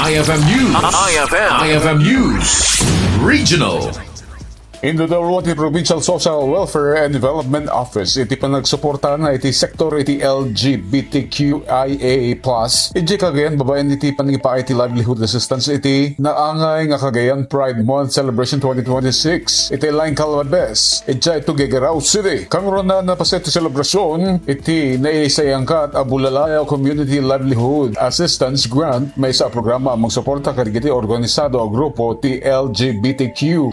IFM News. IFM News. Regional. Indudawati Provincial Social Welfare and Development Office iti panagsuporta na iti sektor iti Lgbtqia+. Iti Cagayan babayan iti panipa iti livelihood assistance iti naangay nga Cagayan Pride Month Celebration 2026 iti Line Calabes Idiay Tuguegarao City. Kangro na napaset iti selebrasyon iti naisayangkat Abulalaya Community Livelihood Assistance Grant may sa programa amang suporta kadigiti organisado o grupo ti Lgbtqia+.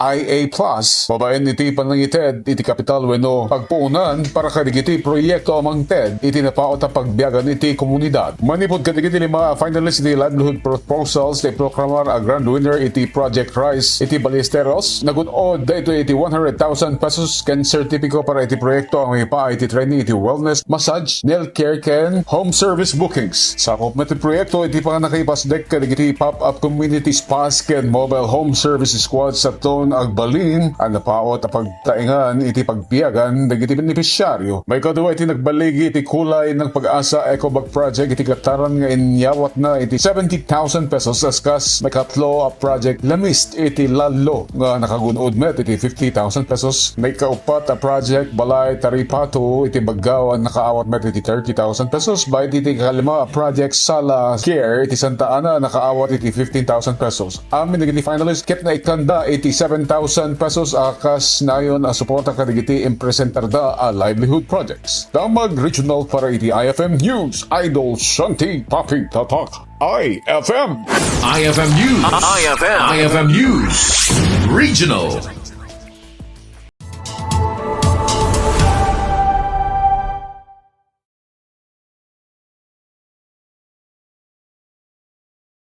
Babayan iti Nangited iti kapital wenno pagpuunan para kadigiti proyekto amang TED iti napaot a pagbiagan iti komunidad. Manipod kadigiti lima finalists iti livelihood proposals iti proklamar a grand winner iti Project Rise iti Ballesteros. Nagunod dito iti 100,000 pesos ken sertipiko para iti proyekto ang ipa iti training iti wellness, massage, nail care ken home service bookings. Sakop met iti proyekto iti panganakipasdek kadigiti pop-up community spas ken mobile home service squad sa ton agbalin ang napaot a pagtaingan iti pagbiyagan dagiti benepisyaryo. May kadua iti nagbaligi iti kulay ng pag-asa ecobag project iti kataran nga inyawat na iti 70,000 pesos askas may katlo a project lamist iti lalo nga nakagunod met iti 50,000 pesos. May kaupat a project balay taripato iti baggawan nakaawat met iti 30,000 pesos. Bayad iti kalima a project sala care iti Santa Ana nakaawat iti 15,000 pesos. Amin nagiti finalist ket na ikanda iti 7,000 pesos akas nayon a suporta kadigiti impresentar da a livelihood projects. Damag regional para iti IFM News. Idol Shanti Papi Tatak. IFM. IFM News. IFM News. Regional.